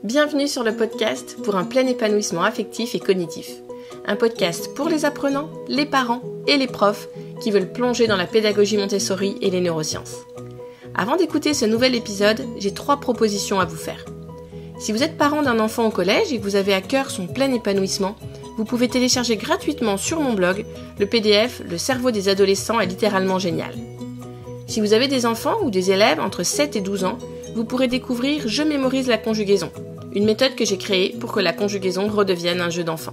Bienvenue sur le podcast pour un plein épanouissement affectif et cognitif. Un podcast pour les apprenants, les parents et les profs qui veulent plonger dans la pédagogie Montessori et les neurosciences. Avant d'écouter ce nouvel épisode, j'ai 3 propositions à vous faire. Si vous êtes parent d'un enfant au collège et que vous avez à cœur son plein épanouissement, vous pouvez télécharger gratuitement sur mon blog le PDF « Le cerveau des adolescents est littéralement génial ». Si vous avez des enfants ou des élèves entre 7 et 12 ans, vous pourrez découvrir « Je mémorise la conjugaison », une méthode que j'ai créée pour que la conjugaison redevienne un jeu d'enfant.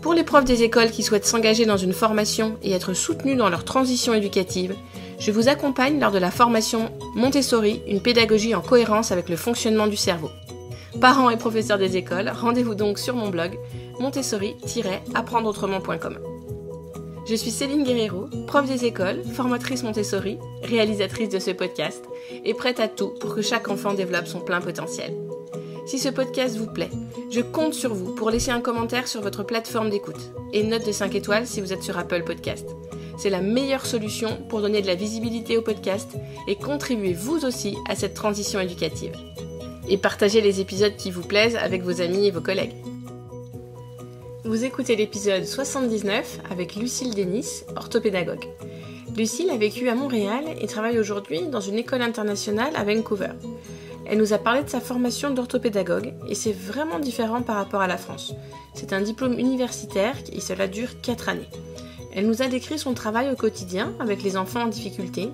Pour les profs des écoles qui souhaitent s'engager dans une formation et être soutenus dans leur transition éducative, je vous accompagne lors de la formation Montessori, une pédagogie en cohérence avec le fonctionnement du cerveau. Parents et professeurs des écoles, rendez-vous donc sur mon blog montessori-apprendreautrement.com. Je suis Céline Guerrero, prof des écoles, formatrice Montessori, réalisatrice de ce podcast et prête à tout pour que chaque enfant développe son plein potentiel. Si ce podcast vous plaît, je compte sur vous pour laisser un commentaire sur votre plateforme d'écoute et une note de 5 étoiles si vous êtes sur Apple Podcast. C'est la meilleure solution pour donner de la visibilité au podcast et contribuer vous aussi à cette transition éducative. Et partagez les épisodes qui vous plaisent avec vos amis et vos collègues. Vous écoutez l'épisode 79 avec Lucille Denis, orthopédagogue. Lucille a vécu à Montréal et travaille aujourd'hui dans une école internationale à Vancouver. Elle nous a parlé de sa formation d'orthopédagogue et c'est vraiment différent par rapport à la France. C'est un diplôme universitaire et cela dure 4 années. Elle nous a décrit son travail au quotidien avec les enfants en difficulté.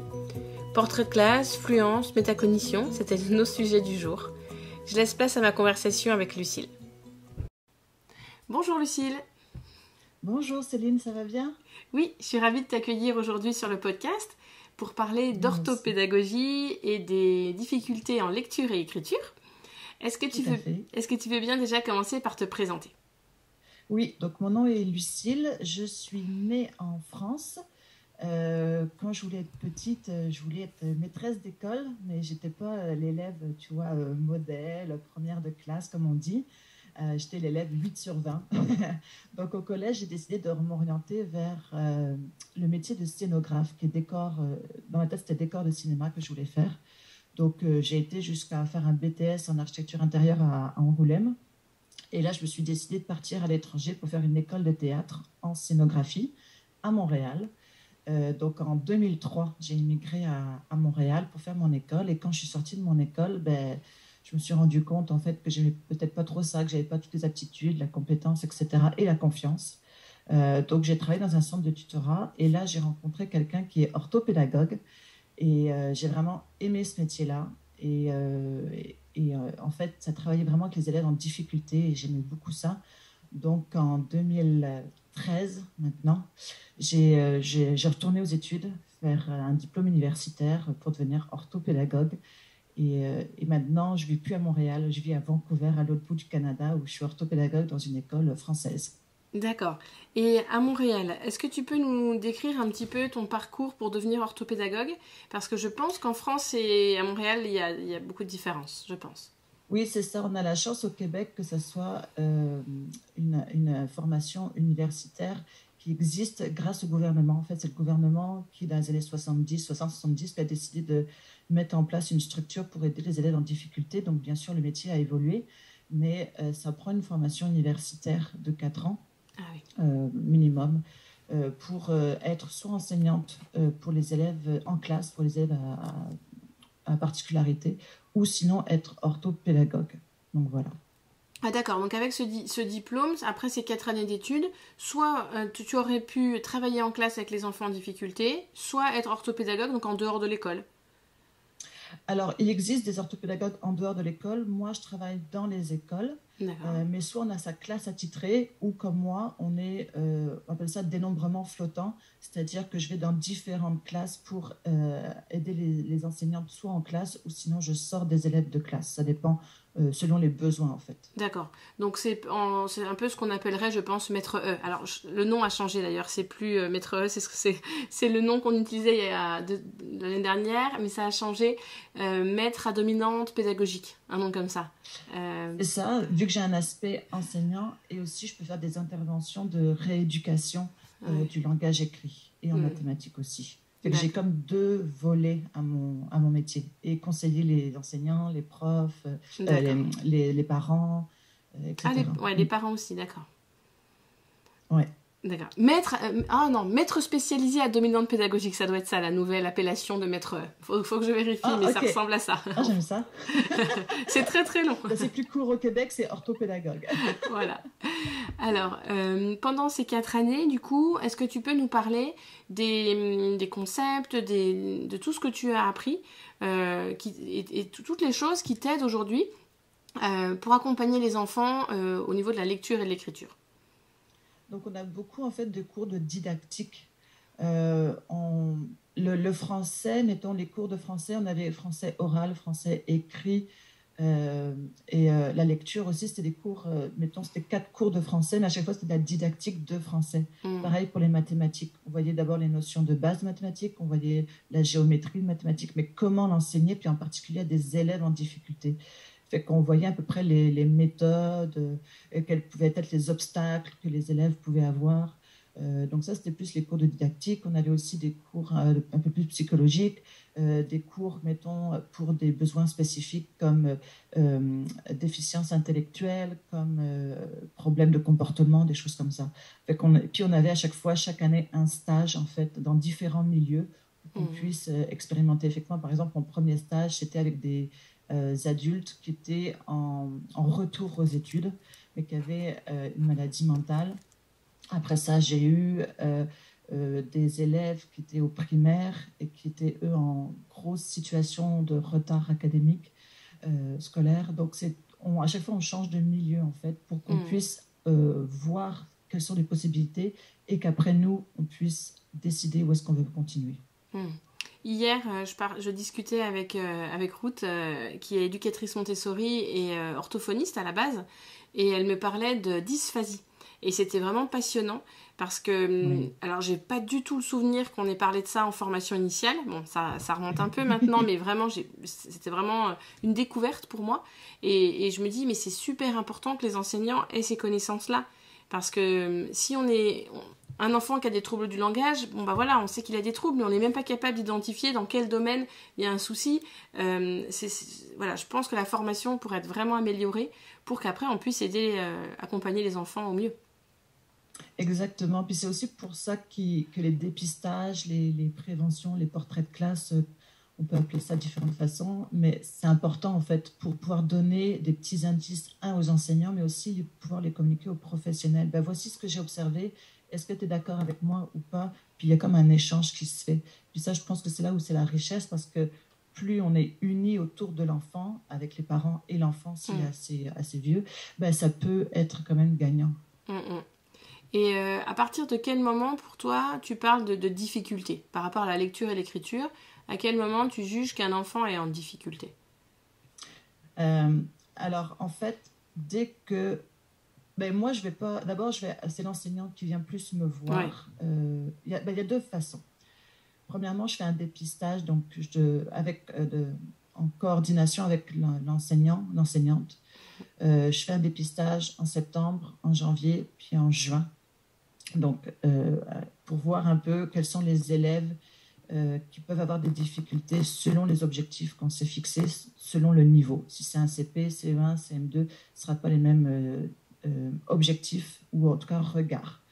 Portrait de classe, fluence, métacognition, c'était nos sujets du jour. Je laisse place à ma conversation avec Lucille. Bonjour Lucille. Bonjour Céline, ça va bien? Oui, je suis ravie de t'accueillir aujourd'hui sur le podcast pour parler d'orthopédagogie et des difficultés en lecture et écriture. Est-ce que tu veux bien déjà commencer par te présenter? Oui, donc mon nom est Lucille, je suis née en France. Quand je voulais être petite, je voulais être maîtresse d'école, mais j'étais pas l'élève, tu vois, modèle, première de classe comme on dit. J'étais l'élève 8 sur 20. Donc au collège, j'ai décidé de m'orienter vers le métier de scénographe, qui est décor, dans ma tête, c'était décor de cinéma que je voulais faire. Donc j'ai été jusqu'à faire un BTS en architecture intérieure à Angoulême. Et là, je me suis décidée de partir à l'étranger pour faire une école de théâtre en scénographie à Montréal. Donc en 2003, j'ai immigré à Montréal pour faire mon école. Et quand je suis sortie de mon école, je me suis rendu compte en fait que j'aimais peut-être pas trop ça, que j'avais pas toutes les aptitudes, la compétence, etc. et la confiance. Donc j'ai travaillé dans un centre de tutorat et là j'ai rencontré quelqu'un qui est orthopédagogue et j'ai vraiment aimé ce métier-là. En fait, ça travaillait vraiment avec les élèves en difficulté et j'aimais beaucoup ça. Donc en 2013 maintenant, j'ai retourné aux études, faire un diplôme universitaire pour devenir orthopédagogue. Et maintenant, je ne vis plus à Montréal, je vis à Vancouver, à l'autre bout du Canada, où je suis orthopédagogue dans une école française. D'accord. Et à Montréal, est-ce que tu peux nous décrire un petit peu ton parcours pour devenir orthopédagogue? Parce que je pense qu'en France et à Montréal, il y a beaucoup de différences, je pense. Oui, c'est ça. On a la chance au Québec que ce soit une formation universitaire qui existe grâce au gouvernement. En fait, c'est le gouvernement qui, dans les années 60-70, qui a décidé de mettre en place une structure pour aider les élèves en difficulté. Donc, bien sûr, le métier a évolué, mais ça prend une formation universitaire de 4 ans minimum pour être soit enseignante pour les élèves en classe, pour les élèves à particularité, ou sinon être orthopédagogue. Donc, voilà. Ah d'accord, donc avec ce diplôme, après ces 4 années d'études, soit tu aurais pu travailler en classe avec les enfants en difficulté, soit être orthopédagogue, donc en dehors de l'école. Alors, il existe des orthopédagogues en dehors de l'école. Moi, je travaille dans les écoles, mais soit on a sa classe attitrée, ou comme moi, on appelle ça dénombrement flottant, c'est-à-dire que je vais dans différentes classes pour aider les enseignantes, soit en classe, ou sinon je sors des élèves de classe. Ça dépend selon les besoins, en fait. D'accord. Donc, c'est un peu ce qu'on appellerait, je pense, maître E. Alors, le nom a changé d'ailleurs. C'est plus maître E, c'est le nom qu'on utilisait l'année dernière, mais ça a changé. Maître à dominante pédagogique, un nom comme ça. C'est ça, vu que j'ai un aspect enseignant et aussi je peux faire des interventions de rééducation du langage écrit et en mathématiques aussi. Fait que j'ai comme deux volets à mon métier. Et conseiller les enseignants, les profs, les parents, Ah, etc. les parents aussi, d'accord. Ouais. D'accord. Maître spécialisé à dominante pédagogique, ça doit être ça, la nouvelle appellation de maître. Faut que je vérifie, mais okay. Ça ressemble à ça. Ah, j'aime ça. C'est très très long. C'est plus court au Québec, c'est orthopédagogue. Voilà. Alors, pendant ces 4 années, du coup, est-ce que tu peux nous parler des concepts, de tout ce que tu as appris et toutes les choses qui t'aident aujourd'hui pour accompagner les enfants au niveau de la lecture et de l'écriture? Donc, on a beaucoup, en fait, de cours de didactique. Le français, mettons les cours de français, on avait français oral, français écrit, la lecture aussi, c'était des cours, mettons, c'était 4 cours de français, mais à chaque fois, c'était de la didactique de français. Pareil pour les mathématiques. On voyait d'abord les notions de base mathématiques, on voyait la géométrie mathématique, mais comment l'enseigner, puis en particulier à des élèves en difficulté. Fait qu'on voyait à peu près les méthodes, quels pouvaient être les obstacles que les élèves pouvaient avoir. Donc ça, c'était plus les cours de didactique. On avait aussi des cours un peu plus psychologiques, des cours, mettons, pour des besoins spécifiques comme déficience intellectuelle, comme problèmes de comportement, des choses comme ça. Puis on avait à chaque année, un stage, en fait, dans différents milieux pour qu'on puisse expérimenter. Effectivement, par exemple, mon premier stage, c'était avec des adultes qui étaient en retour aux études, mais qui avaient une maladie mentale. Après ça, j'ai eu des élèves qui étaient au primaire et qui étaient, eux, en grosse situation de retard académique, scolaire. Donc, à chaque fois, on change de milieu, en fait, pour qu'on puisse voir quelles sont les possibilités et qu'après, nous, on puisse décider où est-ce qu'on veut continuer. Hier, je discutais avec Ruth, qui est éducatrice Montessori et orthophoniste à la base, et elle me parlait de dysphasie. Et c'était vraiment passionnant parce que, alors j'ai pas du tout le souvenir qu'on ait parlé de ça en formation initiale. Bon, ça remonte un peu maintenant, mais vraiment, c'était vraiment une découverte pour moi. Et je me dis, mais c'est super important que les enseignants aient ces connaissances-là. Parce que si on est un enfant qui a des troubles du langage, bon bah voilà, on sait qu'il a des troubles, mais on n'est même pas capable d'identifier dans quel domaine il y a un souci. Voilà, je pense que la formation pourrait être vraiment améliorée pour qu'après on puisse aider, accompagner les enfants au mieux. Exactement. Puis c'est aussi pour ça que les dépistages, les préventions, les portraits de classe, on peut appeler ça de différentes façons, mais c'est important en fait pour pouvoir donner des petits indices, aux enseignants, mais aussi pouvoir les communiquer aux professionnels. Ben, voici ce que j'ai observé. Est-ce que tu es d'accord avec moi ou pas? Puis il y a comme un échange qui se fait. Puis ça, je pense que c'est là où c'est la richesse, parce que plus on est unis autour de l'enfant, avec les parents et l'enfant, s'il est assez vieux, ben, ça peut être quand même gagnant. Et à partir de quel moment, pour toi, tu parles de difficulté par rapport à la lecture et l'écriture? À quel moment tu juges qu'un enfant est en difficulté? Alors, en fait, dès que... Ben, moi, je vais pas... D'abord, c'est l'enseignant qui vient plus me voir. Il y a deux façons. Premièrement, je fais un dépistage donc en coordination avec l'enseignante. Je fais un dépistage en septembre, en janvier, puis en juin. Donc, pour voir un peu quels sont les élèves qui peuvent avoir des difficultés selon les objectifs qu'on s'est fixés, selon le niveau. Si c'est un CP, CE1, CM2, ce ne sera pas les mêmes objectifs ou en tout cas regards.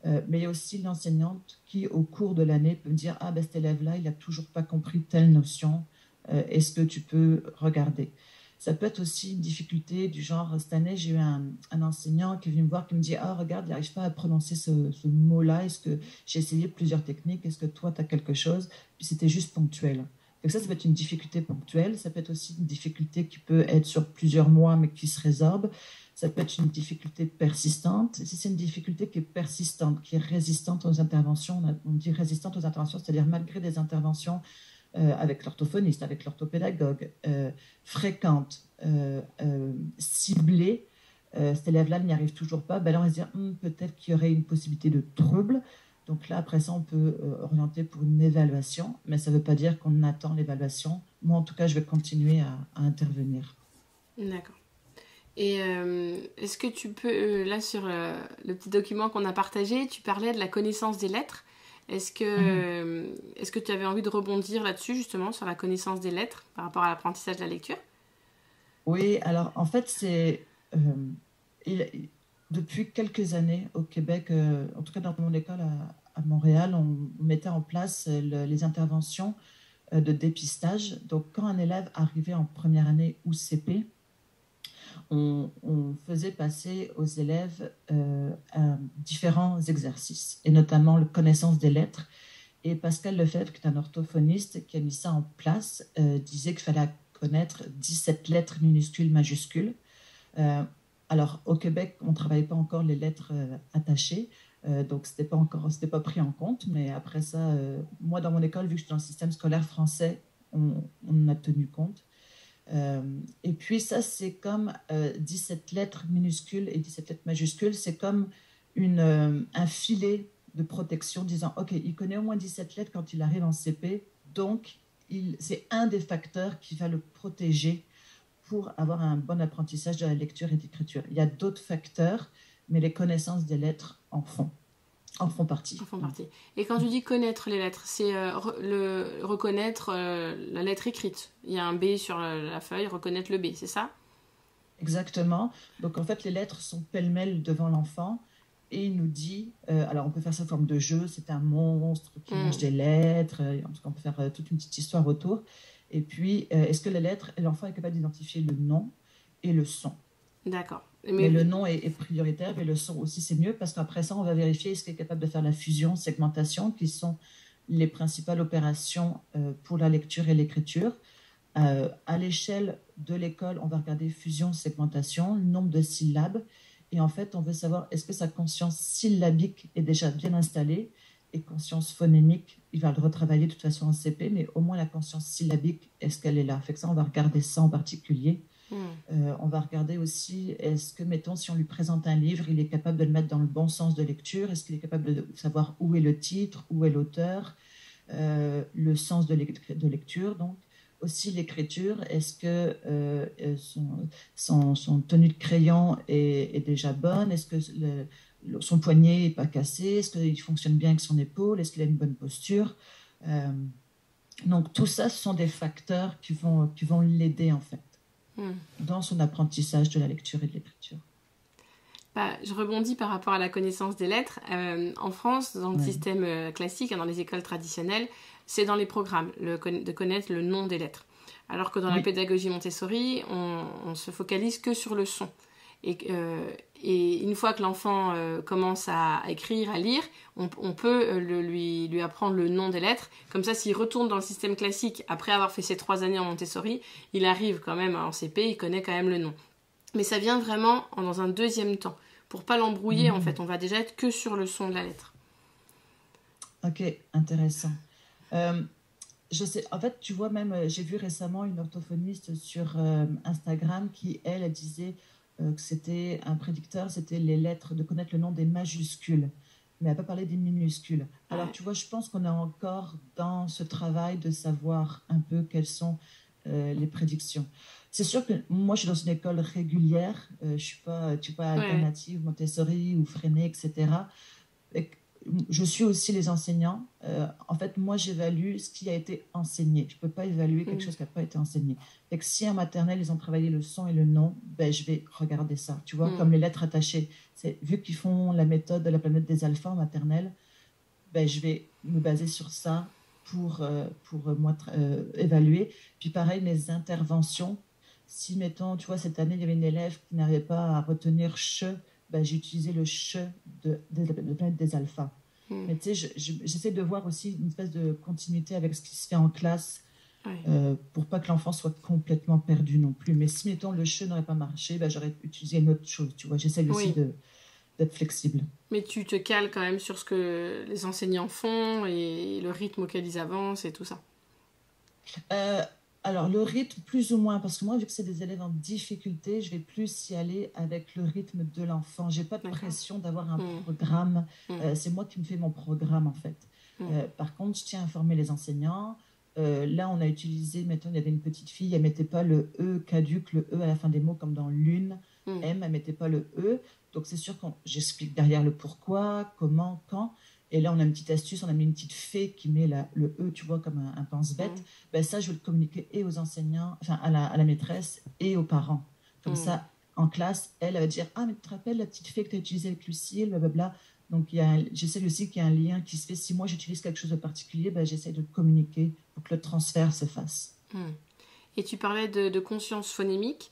Mais il y a aussi l'enseignante qui, au cours de l'année, peut me dire « Ah, ben cet élève-là, il n'a toujours pas compris telle notion. Est-ce que tu peux regarder ?» Ça peut être aussi une difficulté du genre, cette année, j'ai eu un enseignant qui est venu me voir, qui me dit « Ah, regarde, il n'arrive pas à prononcer ce mot-là. Est-ce que j'ai essayé plusieurs techniques? Est-ce que toi, tu as quelque chose ?» Puis c'était juste ponctuel. Donc ça peut être une difficulté ponctuelle. Ça peut être aussi une difficulté qui peut être sur plusieurs mois, mais qui se résorbe. Ça peut être une difficulté persistante. Si c'est une difficulté qui est persistante, qui est résistante aux interventions, on dit résistante aux interventions, c'est-à-dire malgré des interventions avec l'orthophoniste, avec l'orthopédagogue, fréquentes, ciblées, cet élève-là n'y arrive toujours pas, ben là on va se dire peut-être qu'il y aurait une possibilité de trouble. Donc là, après ça, on peut orienter pour une évaluation, mais ça ne veut pas dire qu'on attend l'évaluation. Moi, en tout cas, je vais continuer à intervenir. D'accord. Et est-ce que tu peux, là sur le petit document qu'on a partagé, tu parlais de la connaissance des lettres. Est-ce que tu avais envie de rebondir là-dessus, justement, sur la connaissance des lettres par rapport à l'apprentissage de la lecture? Oui, alors en fait, il- depuis quelques années au Québec, en tout cas dans mon école à Montréal, on mettait en place les interventions de dépistage. Donc, quand un élève arrivait en première année ou CP, on faisait passer aux élèves différents exercices, et notamment la connaissance des lettres. Et Pascal Lefebvre, qui est un orthophoniste qui a mis ça en place, disait qu'il fallait connaître 17 lettres minuscules, majuscules. Euh, alors, au Québec, on ne travaillait pas encore les lettres attachées, donc c'était pas pris en compte. Mais après ça, moi, dans mon école, vu que je suis dans le système scolaire français, on en a tenu compte. Et puis ça, c'est comme 17 lettres minuscules et 17 lettres majuscules, c'est comme un filet de protection disant, OK, il connaît au moins 17 lettres quand il arrive en CP, donc c'est un des facteurs qui va le protéger pour avoir un bon apprentissage de la lecture et de l'écriture. Il y a d'autres facteurs, mais les connaissances des lettres en font partie. En font partie. Et quand tu dis connaître les lettres, c'est reconnaître la lettre écrite. Il y a un B sur la feuille, reconnaître le B, c'est ça? Exactement. Donc en fait, les lettres sont pêle-mêle devant l'enfant et il nous dit, alors on peut faire ça sous forme de jeu, c'est un monstre qui mange des lettres, en tout cas on peut faire toute une petite histoire autour. Et puis, est-ce que les lettres, l'enfant est capable d'identifier le nom et le son? D'accord. Mais le nom est prioritaire, mais le son aussi c'est mieux parce qu'après ça, on va vérifier est-ce qu'il est capable de faire la fusion, segmentation, qui sont les principales opérations pour la lecture et l'écriture. À l'échelle de l'école, on va regarder fusion, segmentation, le nombre de syllabes. Et en fait, on veut savoir est-ce que sa conscience syllabique est déjà bien installée et conscience phonémique, il va le retravailler de toute façon en CP, mais au moins la conscience syllabique, est-ce qu'elle est là? Fait que ça, on va regarder ça en particulier. On va regarder aussi, est-ce que, mettons, si on lui présente un livre, il est capable de le mettre dans le bon sens de lecture? Est-ce qu'il est capable de savoir où est le titre, où est l'auteur, le sens de lecture, donc aussi l'écriture, est-ce que son tenue de crayon est déjà bonne? Est-ce que son poignet n'est pas cassé? Est-ce qu'il fonctionne bien avec son épaule? Est-ce qu'il a une bonne posture? Donc tout ça, ce sont des facteurs qui vont l'aider en fait dans son apprentissage de la lecture et de l'écriture. Je rebondis par rapport à la connaissance des lettres. En France, dans le système classique, dans les écoles traditionnelles, c'est dans les programmes de connaître le nom des lettres. Alors que dans la pédagogie Montessori, on se focalise que sur le son. Et une fois que l'enfant commence à écrire, à lire, on peut lui apprendre le nom des lettres. Comme ça, s'il retourne dans le système classique, après avoir fait ses 3 années en Montessori, il arrive quand même en CP, il connaît quand même le nom. Mais ça vient vraiment dans un deuxième temps. Pour pas l'embrouiller, en fait, on va déjà être que sur le son de la lettre. Ok, intéressant. Je sais, en fait, tu vois, même, j'ai vu récemment une orthophoniste sur Instagram qui, elle disait que c'était un prédicteur, c'était les lettres, de connaître le nom des majuscules, mais elle n'a pas parlé des minuscules. Alors, tu vois, je pense qu'on est encore dans ce travail de savoir un peu quelles sont les prédictions. C'est sûr que moi, je suis dans une école régulière, je ne suis pas alternative, Montessori ou Freinet, etc. Et je suis aussi les enseignants. En fait, moi, j'évalue ce qui a été enseigné. Je ne peux pas évaluer quelque chose qui n'a pas été enseigné. Et que si en maternelle, ils ont travaillé le son et le nom, ben, je vais regarder ça. Tu vois, comme les lettres attachées. Vu qu'ils font la méthode de la planète des alphas en maternelle, ben, je vais me baser sur ça pour moi évaluer. Puis pareil, mes interventions. Si, mettons, tu vois, cette année, il y avait une élève qui n'arrivait pas à retenir che, ben, j'ai utilisé le che de planète des alphas. Mais tu sais, j'essaie de voir aussi une espèce de continuité avec ce qui se fait en classe pour pas que l'enfant soit complètement perdu non plus. Mais si, mettons, le che n'aurait pas marché, ben, j'aurais utilisé une autre chose. Tu vois, j'essaie aussi d'être flexible. Mais tu te cales quand même sur ce que les enseignants font et le rythme auquel ils avancent et tout ça. Alors, le rythme, plus ou moins, parce que moi, vu que c'est des élèves en difficulté, je vais plus y aller avec le rythme de l'enfant. Je n'ai pas de pression d'avoir un programme. C'est moi qui me fais mon programme, en fait. Par contre, je tiens à informer les enseignants. Là, on a utilisé, mettons, il y avait une petite fille, elle ne mettait pas le E caduc, le E à la fin des mots, comme dans l'une. M, elle ne mettait pas le E. Donc, c'est sûr que j'explique derrière le pourquoi, comment, quand. Et là, on a une petite astuce, on a mis une petite fée qui met le E, tu vois, comme un pense-bête. Ben, ça, je vais le communiquer et aux enseignants, enfin à la maîtresse et aux parents. Comme ça, en classe, elle va dire « Ah, mais tu te rappelles la petite fée que tu as utilisée avec Lucille, blablabla. » Donc, j'essaie aussi qu'il y ait un lien qui se fait. Si moi, j'utilise quelque chose de particulier, ben, j'essaie de le communiquer pour que le transfert se fasse. Et tu parlais de conscience phonémique.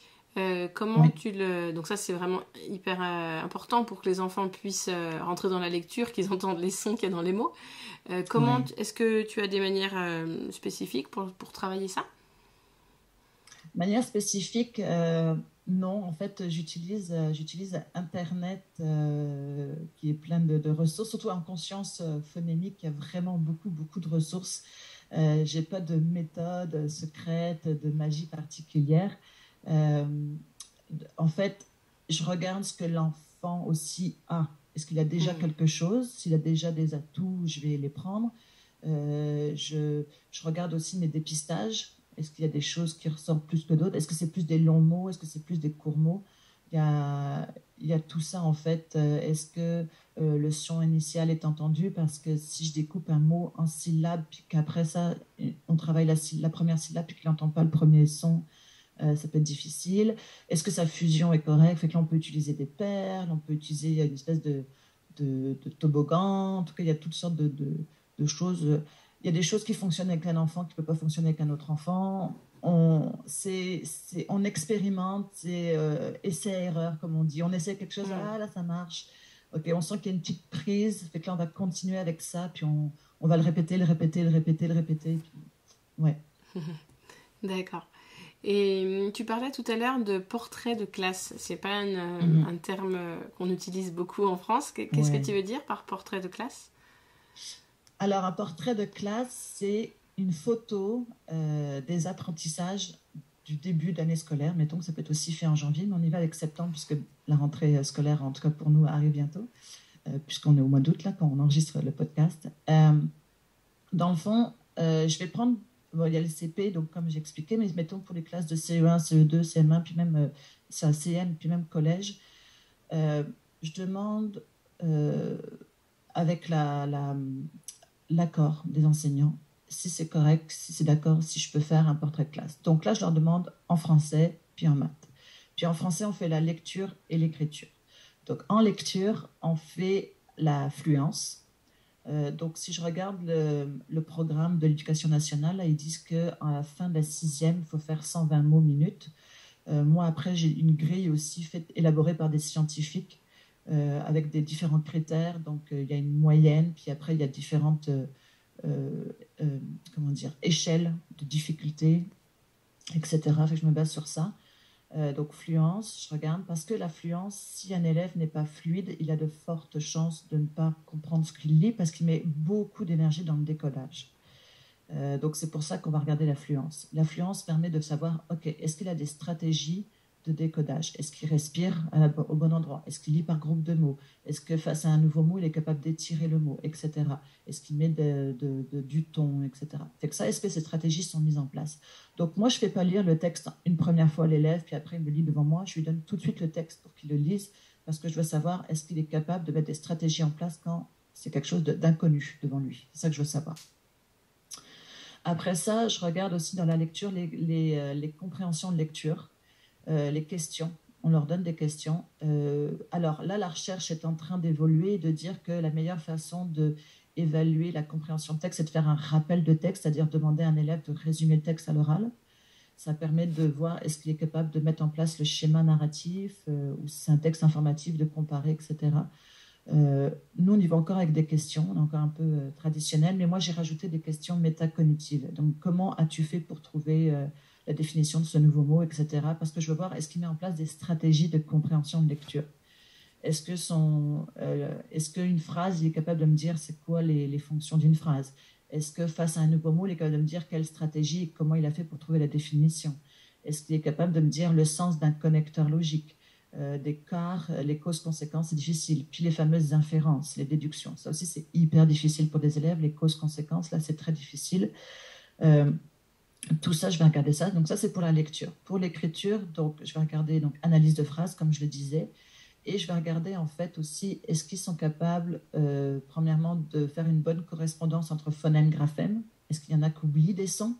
Comment tu le... Donc ça, c'est vraiment hyper important pour que les enfants puissent rentrer dans la lecture, qu'ils entendent les sons qu'il y a dans les mots. Est-ce que tu as des manières spécifiques pour travailler ça? Manière spécifique, non. En fait, j'utilise Internet qui est plein de ressources, surtout en conscience phonémique. Il y a vraiment beaucoup de ressources. J'ai pas de méthode secrète, de magie particulière. En fait, je regarde ce que l'enfant aussi a. Est-ce qu'il a déjà quelque chose? S'il a déjà des atouts, je vais les prendre. Je regarde aussi mes dépistages. Est-ce qu'il y a des choses qui ressortent plus que d'autres? Est-ce que c'est plus des longs mots? Est-ce que c'est plus des courts mots? Il y a tout ça en fait. Est-ce que le son initial est entendu? Parce que si je découpe un mot en syllabes, puis qu'après ça, on travaille la première syllabe, puis qu'il n'entend pas le premier son, ça peut être difficile. Est-ce que sa fusion est correcte? Fait que là, on peut utiliser des perles, on peut utiliser une espèce de toboggan. En tout cas, il y a toutes sortes de choses. Il y a des choses qui fonctionnent avec un enfant qui ne peut pas fonctionner avec un autre enfant. On expérimente, c'est essai-erreur, comme on dit. On essaie quelque chose, là, ça marche. Ok, on sent qu'il y a une petite prise, fait que là, on va continuer avec ça, puis on va le répéter. Puis, ouais. D'accord. Et tu parlais tout à l'heure de portrait de classe. C'est pas un terme qu'on utilise beaucoup en France. Qu'est-ce que tu veux dire par portrait de classe? Alors, un portrait de classe, c'est une photo des apprentissages du début d'année scolaire. Mettons que ça peut être aussi fait en janvier, mais on y va avec septembre, puisque la rentrée scolaire, en tout cas pour nous, arrive bientôt, puisqu'on est au mois d'août, là, quand on enregistre le podcast. Dans le fond, je vais prendre... Bon, il y a le CP, donc comme j'ai expliqué, mais mettons pour les classes de CE1, CE2, CM1, puis même CM, puis même collège, je demande avec l'accord des enseignants, si c'est correct, si c'est d'accord, si je peux faire un portrait de classe. Donc là, je leur demande en français, puis en maths. Puis en français, on fait la lecture et l'écriture. Donc en lecture, on fait la fluence. Donc si je regarde le programme de l'éducation nationale, là, ils disent qu'à la fin de la 6e, il faut faire 120 mots minutes. Moi, après, j'ai une grille aussi élaborée par des scientifiques avec des différents critères. Donc, il y a une moyenne, puis après, il y a différentes échelles de difficulté, etc. Fait que je me base sur ça. Donc, fluence, je regarde, parce que la fluence, si un élève n'est pas fluide, il a de fortes chances de ne pas comprendre ce qu'il lit parce qu'il met beaucoup d'énergie dans le décodage. Donc, c'est pour ça qu'on va regarder la fluence. La fluence permet de savoir, OK, est-ce qu'il a des stratégies de décodage? Est-ce qu'il respire au bon endroit? Est-ce qu'il lit par groupe de mots? Est-ce que face à un nouveau mot, il est capable d'étirer le mot, etc. Est-ce qu'il met du ton, etc. Fait que ça, est-ce que ces stratégies sont mises en place? Donc moi, je ne fais pas lire le texte une première fois à l'élève, puis après il me lit devant moi. Je lui donne tout de suite le texte pour qu'il le lise, parce que je veux savoir, est-ce qu'il est capable de mettre des stratégies en place quand c'est quelque chose d'inconnu devant lui? C'est ça que je veux savoir. Après ça, je regarde aussi dans la lecture les compréhensions de lecture. Les questions, on leur donne des questions. Alors là, la recherche est en train d'évoluer et de dire que la meilleure façon d'évaluer la compréhension de texte, c'est de faire un rappel de texte, c'est-à-dire demander à un élève de résumer le texte à l'oral. Ça permet de voir est-ce qu'il est capable de mettre en place le schéma narratif ou si c'est un texte informatif, de comparer, etc. Nous, on y va encore avec des questions, on est encore un peu traditionnel, mais moi, j'ai rajouté des questions métacognitives. Donc, comment as-tu fait pour trouver la définition de ce nouveau mot, etc. Parce que je veux voir, est-ce qu'il met en place des stratégies de compréhension de lecture? Est-ce qu'une phrase, il est capable de me dire c'est quoi les fonctions d'une phrase? Est-ce que face à un nouveau mot, il est capable de me dire quelle stratégie et comment il a fait pour trouver la définition? Est-ce qu'il est capable de me dire le sens d'un connecteur logique? Des quarts, les causes-conséquences, c'est difficile. Puis les fameuses inférences, les déductions. Ça aussi, c'est hyper difficile pour des élèves. Les causes-conséquences, là, c'est très difficile. Tout ça, je vais regarder ça. Donc ça, c'est pour la lecture. Pour l'écriture, donc je vais regarder analyse de phrases, comme je le disais. Et je vais regarder en fait aussi, est-ce qu'ils sont capables, premièrement, de faire une bonne correspondance entre phonème, graphème. Est-ce qu'il y en a qui oublient des sons?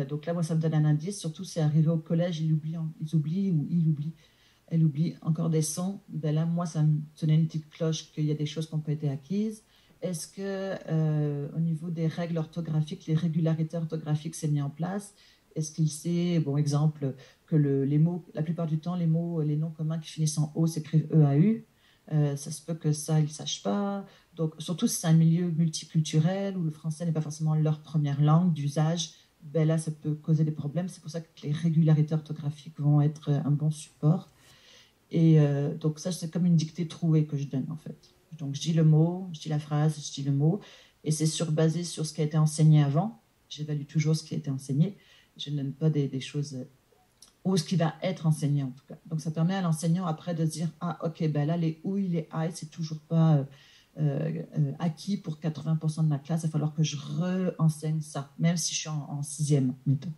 Donc là, moi, ça me donne un indice. Surtout, c'est arrivé au collège, ils oublient ou il oublie, elle oublie encore des sons. Ben là, moi, ça me donnait une petite cloche qu'il y a des choses qui ont pas été acquises. Est-ce que, au niveau des règles orthographiques, les régularités orthographiques, c'est mis en place? Est-ce qu'il sait, bon exemple, que les mots, la plupart du temps, les mots, les noms communs qui finissent en O s'écrivent EAU? Ça se peut que ça, ils ne sachent pas. Donc, surtout si c'est un milieu multiculturel où le français n'est pas forcément leur première langue d'usage, ben là, ça peut causer des problèmes. C'est pour ça que les régularités orthographiques vont être un bon support. Et donc, ça, c'est comme une dictée trouée que je donne, en fait. Donc, je dis le mot, je dis la phrase, je dis le mot. Et c'est basé sur ce qui a été enseigné avant. J'évalue toujours ce qui a été enseigné. Je ne donne pas des choses ou ce qui va être enseigné en tout cas. Donc ça permet à l'enseignant après de se dire ah ok ben là les ouïes, les aïe c'est toujours pas acquis pour 80% de ma classe, il va falloir que je re-enseigne ça, même si je suis en sixième mettons.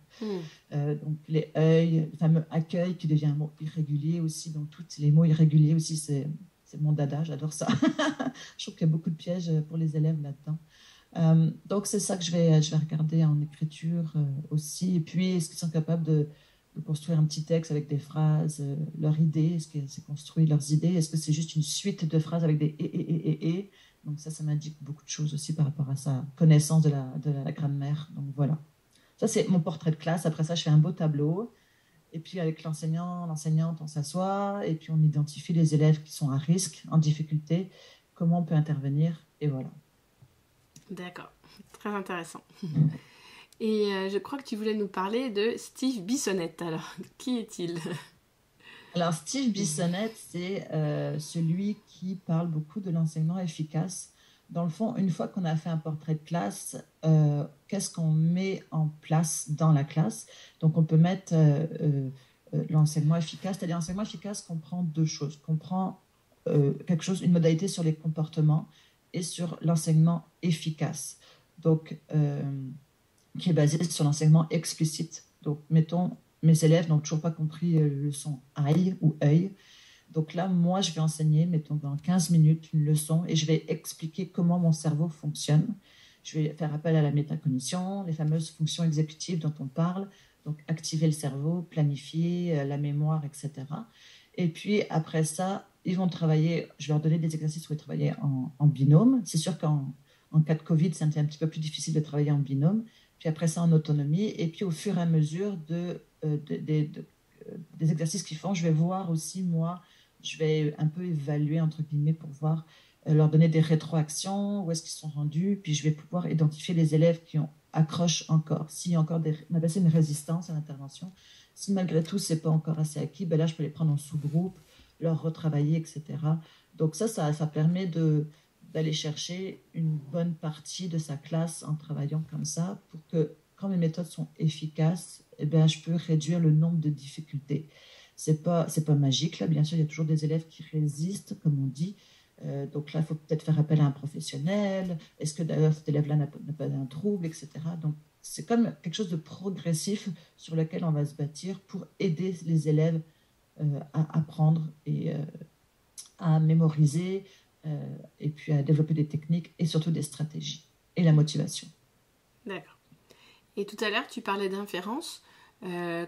Donc les œils, le fameux accueil qui devient un mot irrégulier aussi, donc tous les mots irréguliers aussi c'est mon dada, j'adore ça. Je trouve qu'il y a beaucoup de pièges pour les élèves là-dedans. Donc c'est ça que je vais regarder en écriture aussi. Et puis est-ce qu'ils sont capables de construire un petit texte avec des phrases, leur idée, est-ce que c'est construit leurs idées, est-ce que c'est juste une suite de phrases avec des et. Donc ça m'indique beaucoup de choses aussi par rapport à sa connaissance de la grammaire. Donc voilà, ça c'est mon portrait de classe. Après ça je fais un beau tableau et puis avec l'enseignant, l'enseignante on s'assoit et puis on identifie les élèves qui sont à risque, en difficulté, comment on peut intervenir et voilà. D'accord, très intéressant. Et je crois que tu voulais nous parler de Steve Bissonnette. Alors, qui est-il? Alors, Steve Bissonnette, c'est celui qui parle beaucoup de l'enseignement efficace. Dans le fond, une fois qu'on a fait un portrait de classe, qu'est-ce qu'on met en place dans la classe? Donc, on peut mettre l'enseignement efficace. C'est-à-dire, l'enseignement efficace comprend deux choses. Comprend quelque chose, une modalité sur les comportements et sur l'enseignement efficace. Donc, qui est basé sur l'enseignement explicite. Donc, mettons, mes élèves n'ont toujours pas compris le son aïe ou œil. Donc là, moi, je vais enseigner, mettons, dans 15 minutes, une leçon et je vais expliquer comment mon cerveau fonctionne. Je vais faire appel à la métacognition, les fameuses fonctions exécutives dont on parle, donc activer le cerveau, planifier, la mémoire, etc. Et puis, après ça, ils vont travailler, je vais leur donner des exercices où ils travailler en binôme. C'est sûr qu'en cas de Covid, c'est un petit peu plus difficile de travailler en binôme. Puis après ça en autonomie, et puis au fur et à mesure des exercices qu'ils font, je vais voir aussi, moi, je vais un peu évaluer, entre guillemets, pour voir, leur donner des rétroactions, où est-ce qu'ils sont rendus, puis je vais pouvoir identifier les élèves qui accrochent encore, s'il y a encore on appelle ça une résistance à l'intervention. Si malgré tout, c'est pas encore assez acquis, ben là, je peux les prendre en sous-groupe, leur retravailler, etc. Donc ça permet d'aller chercher une bonne partie de sa classe en travaillant comme ça pour que, quand mes méthodes sont efficaces, eh bien, je peux réduire le nombre de difficultés. C'est pas magique, là. Bien sûr, il y a toujours des élèves qui résistent, comme on dit. Donc là, il faut peut-être faire appel à un professionnel. Est-ce que d'ailleurs cet élève-là n'a pas un trouble, etc. Donc, c'est comme quelque chose de progressif sur lequel on va se bâtir pour aider les élèves à apprendre et à mémoriser, et puis à développer des techniques et surtout des stratégies et la motivation. D'accord. Et tout à l'heure, tu parlais d'inférence.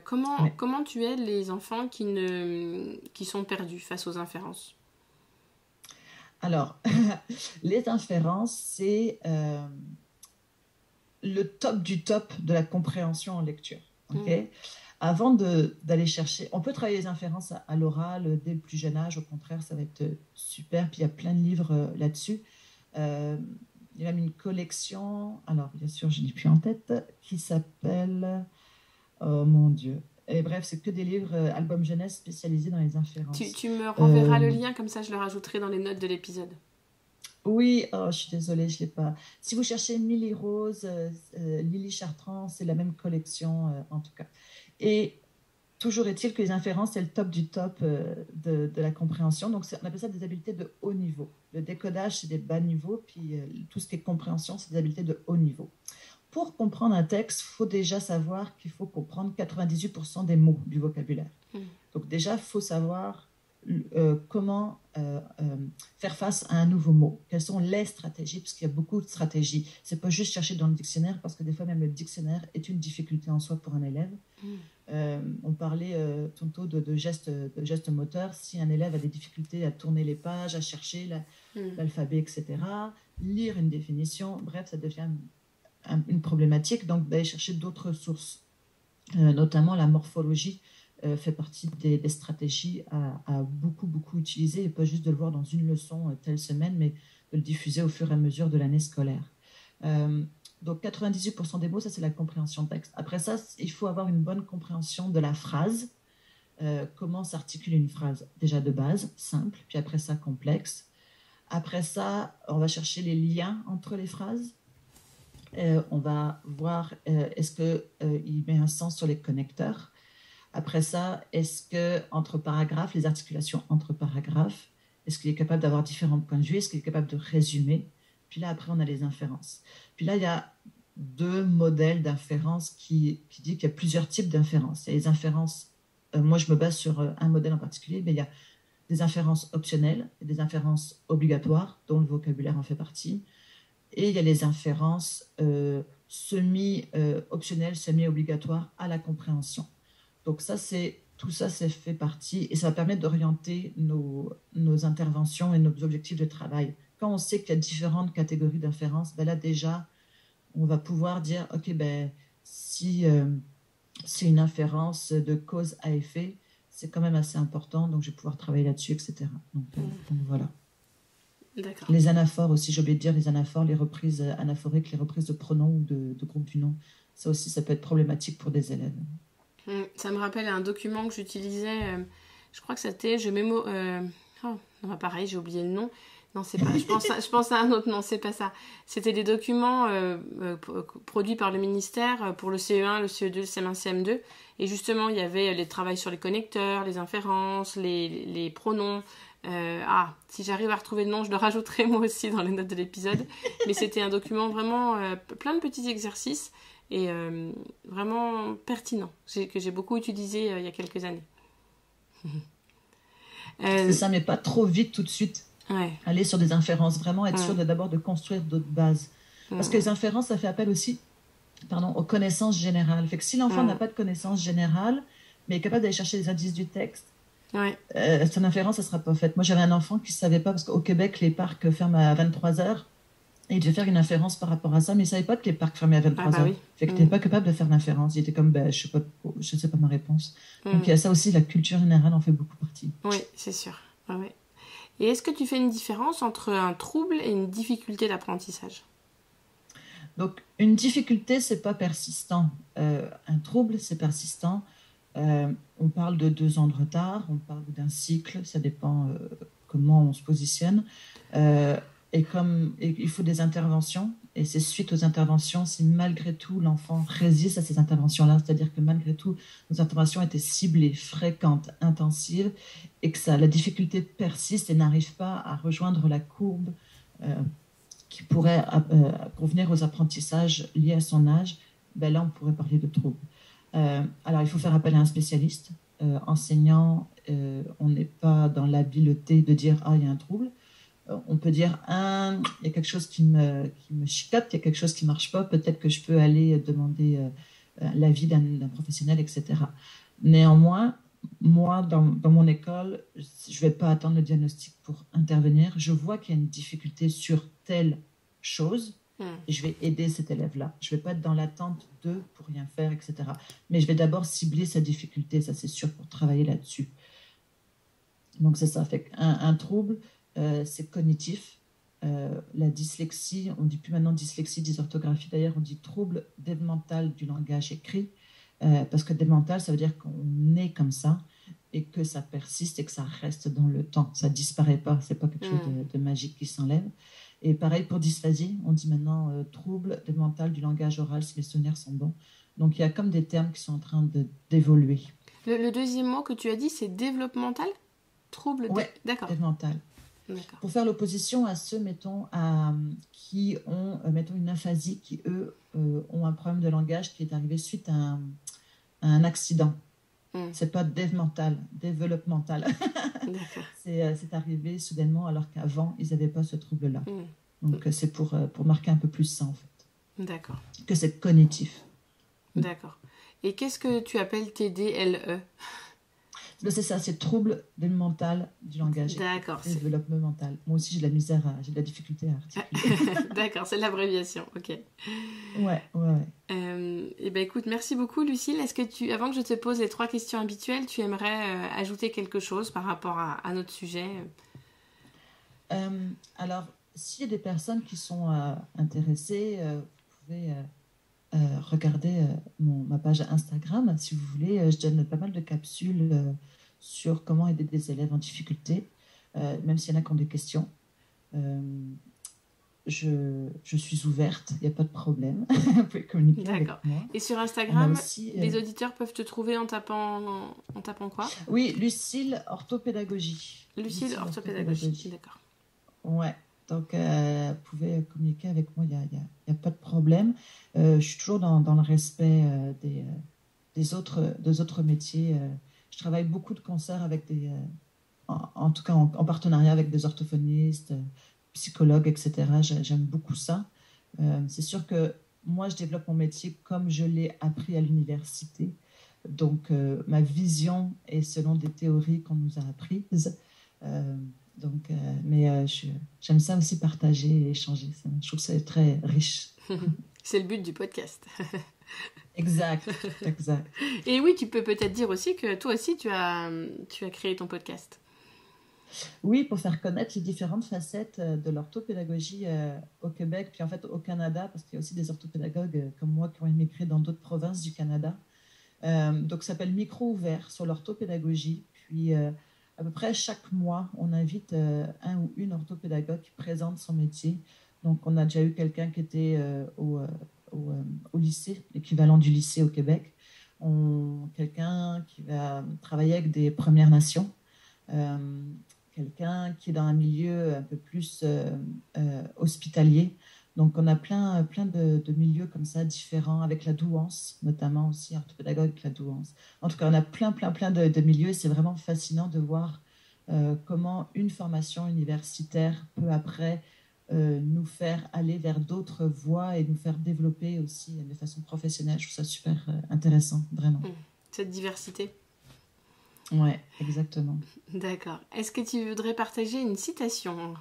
Comment tu aides les enfants qui sont perdus face aux inférences? Alors, les inférences, c'est le top du top de la compréhension en lecture. Okay? Avant d'aller chercher, on peut travailler les inférences à l'oral dès le plus jeune âge, au contraire, ça va être super. Puis il y a plein de livres là-dessus. Il y a même une collection, alors bien sûr, je n'ai plus en tête, qui s'appelle, oh mon Dieu. Et bref, c'est que des livres, albums jeunesse spécialisés dans les inférences. Tu me renverras le lien, comme ça je le rajouterai dans les notes de l'épisode. Oui, oh, je suis désolée, je ne l'ai pas. Si vous cherchez Milly Rose, Lily Chartrand, c'est la même collection en tout cas. Et toujours est-il que les inférences, c'est le top du top de la compréhension. Donc, on appelle ça des habiletés de haut niveau. Le décodage, c'est des bas niveaux, puis tout ce qui est compréhension, c'est des habiletés de haut niveau. Pour comprendre un texte, il faut déjà savoir qu'il faut comprendre 98% des mots du vocabulaire. Donc déjà, il faut savoir comment faire face à un nouveau mot. Quelles sont les stratégies, parce qu'il y a beaucoup de stratégies. C'est pas juste chercher dans le dictionnaire, parce que des fois même le dictionnaire est une difficulté en soi pour un élève. On parlait tantôt de gestes moteurs. Si un élève a des difficultés à tourner les pages, à chercher l'alphabet, etc., lire une définition, bref, ça devient une problématique. Donc d'aller chercher d'autres sources, notamment la morphologie fait partie des stratégies à beaucoup utiliser, et pas juste de le voir dans une leçon telle semaine, mais de le diffuser au fur et à mesure de l'année scolaire. Donc 98% des mots, ça c'est la compréhension de texte. Après ça, il faut avoir une bonne compréhension de la phrase, comment s'articule une phrase, déjà de base, simple, puis après ça, complexe. Après ça, on va chercher les liens entre les phrases. On va voir est-ce qu'il met un sens sur les connecteurs. Après ça, est-ce que entre paragraphes, les articulations entre paragraphes, est-ce qu'il est capable d'avoir différents points de vue, est-ce qu'il est capable de résumer? Puis là, après, on a les inférences. Puis là, il y a deux modèles d'inférence qui dit qu'il y a plusieurs types d'inférences. Il y a les inférences, moi je me base sur un modèle en particulier, mais il y a des inférences optionnelles et des inférences obligatoires, dont le vocabulaire en fait partie. Et il y a les inférences semi-optionnelles, semi-obligatoires à la compréhension. Donc tout ça, c'est fait partie, et ça va permettre d'orienter nos interventions et nos objectifs de travail. Quand on sait qu'il y a différentes catégories d'inférences, ben là déjà, on va pouvoir dire, OK, ben, si c'est une inférence de cause à effet, c'est quand même assez important, donc je vais pouvoir travailler là-dessus, etc. Donc voilà. D'accord. Les anaphores aussi, j'ai oublié de dire, les anaphores, les reprises anaphoriques, les reprises de pronoms ou de groupes du nom, ça aussi, ça peut être problématique pour des élèves. Ça me rappelle un document que j'utilisais, je crois que c'était, non, pareil, j'ai oublié le nom. Non, c'est pas, je pense à un autre nom, c'est pas ça. C'était des documents produits par le ministère pour le CE1, le CE2, le CM1, CM2. Et justement, il y avait les travails sur les connecteurs, les inférences, les pronoms. Si j'arrive à retrouver le nom, je le rajouterai moi aussi dans les notes de l'épisode. Mais c'était un document vraiment plein de petits exercices et vraiment pertinent, que j'ai beaucoup utilisé il y a quelques années. C'est ça, mais pas trop vite tout de suite. Ouais. Aller sur des inférences, vraiment être sûr d'abord de construire d'autres bases. Parce que les inférences, ça fait appel aussi aux connaissances générales. Fait que si l'enfant n'a pas de connaissances générales, mais est capable d'aller chercher les indices du texte, son inférence, ça ne sera pas faite. Moi, j'avais un enfant qui ne savait pas, parce qu'au Québec, les parcs ferment à 23h, et il devait faire une inférence par rapport à ça, mais il ne savait pas que les parcs fermaient à 23h. Fait qu'il n'était pas capable de faire l'inférence. Il était comme, je ne sais pas ma réponse. Donc, il y a ça aussi, la culture générale en fait beaucoup partie. Oui, c'est sûr. Ouais. Et est-ce que tu fais une différence entre un trouble et une difficulté d'apprentissage? Donc, une difficulté, c'est pas persistant. Un trouble, c'est persistant. On parle de 2 ans de retard, on parle d'un cycle, ça dépend comment on se positionne. Et il faut des interventions, et c'est suite aux interventions, si malgré tout l'enfant résiste à ces interventions-là, c'est-à-dire que malgré tout, nos interventions étaient ciblées, fréquentes, intensives, et que la difficulté persiste et n'arrive pas à rejoindre la courbe qui pourrait convenir aux apprentissages liés à son âge, ben là, on pourrait parler de trouble. Alors, il faut faire appel à un spécialiste. Enseignant, on n'est pas dans l'habileté de dire « Ah, il y a un trouble ». On peut dire « il y a quelque chose qui me chicote, il y a quelque chose qui ne marche pas, peut-être que je peux aller demander l'avis d'un professionnel, etc. » Néanmoins, moi, dans mon école, je ne vais pas attendre le diagnostic pour intervenir. Je vois qu'il y a une difficulté sur telle chose, et je vais aider cet élève-là. Je ne vais pas être dans l'attente pour rien faire, etc. Mais je vais d'abord cibler sa difficulté, ça c'est sûr, pour travailler là-dessus. Donc c'est ça, fait un trouble, c'est cognitif. La dyslexie, on ne dit plus maintenant dyslexie, dysorthographie, d'ailleurs on dit trouble développemental du langage écrit, parce que développemental, ça veut dire qu'on est comme ça, et que ça persiste et que ça reste dans le temps. Ça ne disparaît pas, ce n'est pas quelque chose de magique qui s'enlève. Et pareil pour dysphasie, on dit maintenant trouble développemental du langage oral, si mes souvenirs sont bons. Donc il y a comme des termes qui sont en train d'évoluer. Le deuxième mot que tu as dit, c'est développemental? Trouble D'accord. Développemental. D'accord. Pour faire l'opposition à ceux, mettons, qui ont une aphasie, qui eux ont un problème de langage qui est arrivé suite à un accident. C'est pas développemental. D'accord. C'est arrivé soudainement alors qu'avant, ils n'avaient pas ce trouble-là. Donc, c'est pour marquer un peu plus ça, en fait. D'accord. Que c'est cognitif. D'accord. Et qu'est-ce que tu appelles TDLE? C'est ça, c'est trouble mental du langage. D'accord. Développement mental. Moi aussi, j'ai de la difficulté à articuler. D'accord, c'est l'abréviation, ok. Ouais. Et ben écoute, merci beaucoup Lucille. Est-ce que avant que je te pose les 3 questions habituelles, tu aimerais ajouter quelque chose par rapport à notre sujet? Alors, s'il y a des personnes qui sont intéressées, vous pouvez regarder ma page Instagram. Si vous voulez, je donne pas mal de capsules sur comment aider des élèves en difficulté, même s'il y en a qui ont des questions. Je suis ouverte, il n'y a pas de problème. Vous pouvez communiquer avec moi. Et sur Instagram, aussi, les auditeurs peuvent te trouver en tapant quoi? Oui, Lucille Orthopédagogie. Lucille Orthopédagogie, d'accord. Ouais, donc vous pouvez communiquer avec moi, il n'y a pas de problème. Je suis toujours dans le respect des autres métiers. Je travaille beaucoup de concerts avec en tout cas en partenariat avec des orthophonistes, psychologues, etc. J'aime beaucoup ça. C'est sûr que moi, je développe mon métier comme je l'ai appris à l'université. Donc, ma vision est selon des théories qu'on nous a apprises. Mais j'aime ça aussi partager et échanger. Je trouve que c'est très riche. C'est le but du podcast. Exact. Et oui, tu peux peut-être dire aussi que toi aussi, tu as créé ton podcast. Oui, pour faire connaître les différentes facettes de l'orthopédagogie au Québec, puis en fait au Canada, parce qu'il y a aussi des orthopédagogues comme moi qui ont immigré dans d'autres provinces du Canada. Donc, ça s'appelle Micro ouvert sur l'orthopédagogie. Puis, à peu près chaque mois, on invite un ou une orthopédagogue qui présente son métier. Donc, on a déjà eu quelqu'un qui était au lycée, l'équivalent du lycée au Québec. Quelqu'un qui va travailler avec des Premières Nations. Quelqu'un qui est dans un milieu un peu plus hospitalier. Donc, on a plein de milieux comme ça, différents, avec la douance, notamment aussi, orthopédagogue avec la douance. En tout cas, on a plein de milieux et c'est vraiment fascinant de voir comment une formation universitaire peut après nous faire aller vers d'autres voies et nous faire développer aussi de façon professionnelle. Je trouve ça super intéressant, vraiment. Cette diversité. Ouais, exactement. D'accord. Est-ce que tu voudrais partager une citation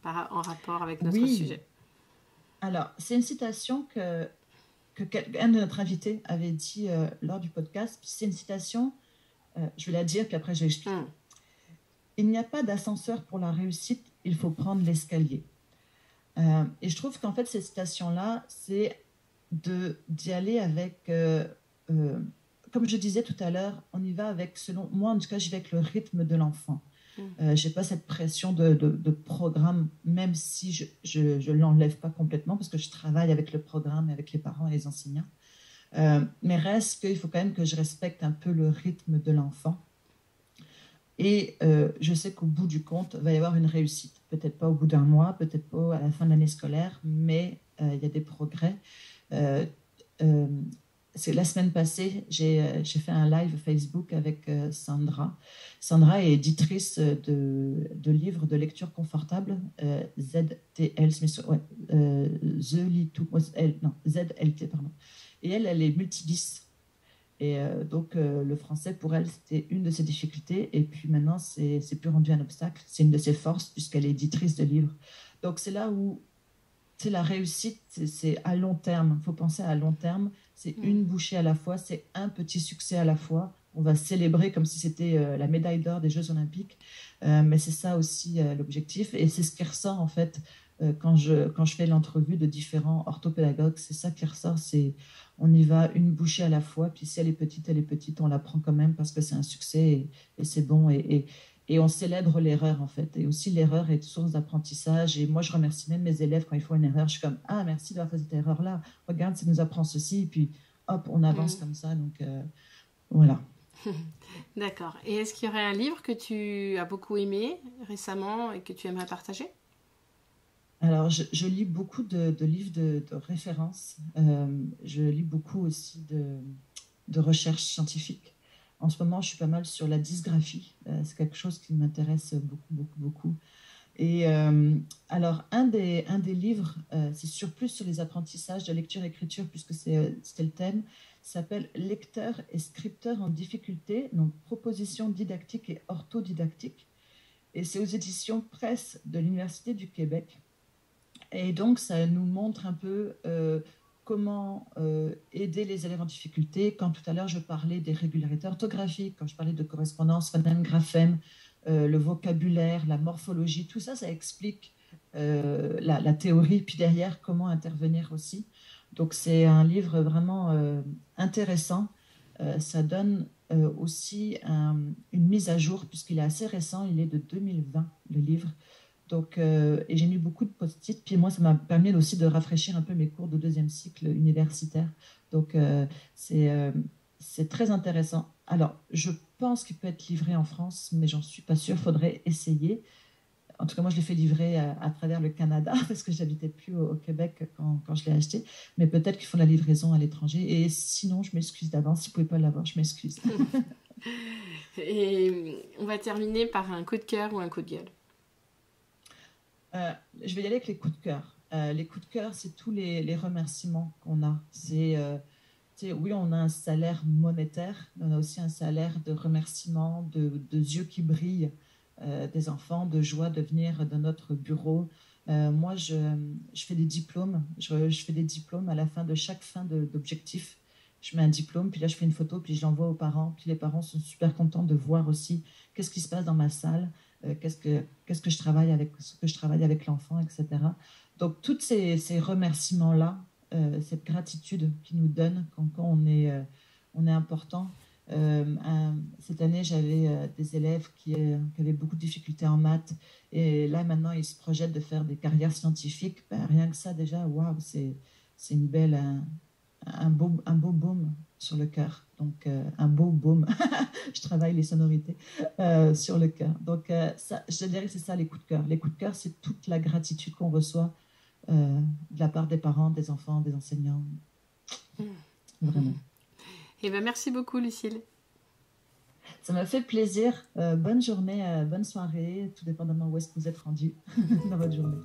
en rapport avec notre sujet? Alors, c'est une citation que un de notre invité avait dit lors du podcast. C'est une citation, je vais la dire, puis après je vais expliquer. Il n'y a pas d'ascenseur pour la réussite, il faut prendre l'escalier. Et je trouve qu'en fait, cette citation-là, c'est d'y aller avec... comme je disais tout à l'heure, on y va avec, selon moi en tout cas, j'y vais avec le rythme de l'enfant. Je n'ai pas cette pression de programme, même si je ne l'enlève pas complètement, parce que je travaille avec le programme, avec les parents et les enseignants. Mais reste qu'il faut quand même que je respecte un peu le rythme de l'enfant. Et je sais qu'au bout du compte, il va y avoir une réussite. Peut-être pas au bout d'un mois, peut-être pas à la fin de l'année scolaire, mais il y a des progrès. C'est la semaine passée, j'ai fait un live Facebook avec Sandra. Sandra est éditrice de livres de lecture confortable, ZTL, ZLT, pardon. Et elle est multidis. Et donc, le français, pour elle, c'était une de ses difficultés. Et puis maintenant, c'est plus rendu un obstacle. C'est une de ses forces, puisqu'elle est éditrice de livres. Donc, c'est là où la réussite, c'est à long terme. Il faut penser à long terme. C'est une bouchée à la fois, c'est un petit succès à la fois. On va célébrer comme si c'était la médaille d'or des Jeux Olympiques. Mais c'est ça aussi l'objectif. Et c'est ce qui ressort, en fait, quand je fais l'entrevue de différents orthopédagogues. C'est ça qui ressort, c'est on y va une bouchée à la fois. Puis si elle est petite, on la prend quand même parce que c'est un succès et c'est bon. Et on célèbre l'erreur, en fait. Et aussi, l'erreur est source d'apprentissage. Et moi, je remercie même mes élèves quand ils font une erreur. Je suis comme, ah, merci d'avoir fait cette erreur-là. Regarde, ça nous apprend ceci. Et puis, hop, on avance comme ça. Donc, voilà. D'accord. Et est-ce qu'il y aurait un livre que tu as beaucoup aimé récemment et que tu aimerais partager? Alors, je lis beaucoup de livres de référence. Je lis beaucoup aussi de recherches scientifiques. En ce moment, je suis pas mal sur la dysgraphie. C'est quelque chose qui m'intéresse beaucoup. Et alors, un des livres, c'est plus sur les apprentissages de lecture-écriture, puisque c'était le thème, s'appelle Lecteur et scripteur en difficulté, donc propositions didactiques et orthodidactiques. Et c'est aux éditions Presse de l'Université du Québec. Et donc, ça nous montre un peu comment aider les élèves en difficulté. Quand tout à l'heure, je parlais des régularités orthographiques, quand je parlais de correspondance, phonème, graphème, le vocabulaire, la morphologie, tout ça, ça explique la théorie, puis derrière, comment intervenir aussi. Donc, c'est un livre vraiment intéressant. Ça donne aussi une mise à jour, puisqu'il est assez récent, il est de 2020, le livre. Donc, et j'ai mis beaucoup de post-it, puis moi, ça m'a permis aussi de rafraîchir un peu mes cours de 2e cycle universitaire. Donc, c'est très intéressant. Alors, je pense qu'il peut être livré en France, mais j'en suis pas sûre, il faudrait essayer. En tout cas, moi, je l'ai fait livrer à travers le Canada parce que j'habitais plus au Québec quand je l'ai acheté. Mais peut-être qu'ils font la livraison à l'étranger. Et sinon, je m'excuse d'avance. Si vous ne pouvez pas l'avoir, je m'excuse. Et on va terminer par un coup de cœur ou un coup de gueule. Je vais y aller avec les coups de cœur. Les coups de cœur, c'est tous les remerciements qu'on a. Oui, on a un salaire monétaire, mais on a aussi un salaire de remerciements, de yeux qui brillent, des enfants, de joie de venir dans notre bureau. Moi, je fais des diplômes. Je fais des diplômes à la fin de chaque fin d'objectif. Je mets un diplôme, puis là, je fais une photo, puis je l'envoie aux parents. Puis les parents sont super contents de voir aussi qu'est-ce qui se passe dans ma salle, qu'est-ce que je travaille avec l'enfant, etc. Donc, tous ces remerciements-là, cette gratitude qu'ils nous donnent quand on est important. Cette année, j'avais des élèves qui avaient beaucoup de difficultés en maths. Et là, maintenant, ils se projettent de faire des carrières scientifiques. Ben, rien que ça, déjà, waouh, c'est une belle... un beau baume sur le cœur. Donc, un beau baume. Je travaille les sonorités sur le cœur. Donc, ça, je dirais que c'est ça, les coups de cœur. Les coups de cœur, c'est toute la gratitude qu'on reçoit de la part des parents, des enfants, des enseignants. Vraiment. Eh bien, merci beaucoup, Lucille. Ça m'a fait plaisir. Bonne journée, bonne soirée, tout dépendamment où est-ce que vous êtes rendu dans votre journée.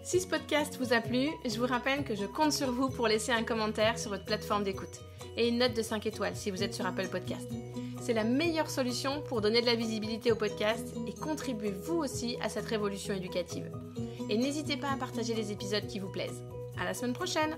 Si ce podcast vous a plu, je vous rappelle que je compte sur vous pour laisser un commentaire sur votre plateforme d'écoute et une note de 5 étoiles si vous êtes sur Apple Podcast. C'est la meilleure solution pour donner de la visibilité au podcast et contribuer vous aussi à cette révolution éducative. Et n'hésitez pas à partager les épisodes qui vous plaisent. À la semaine prochaine!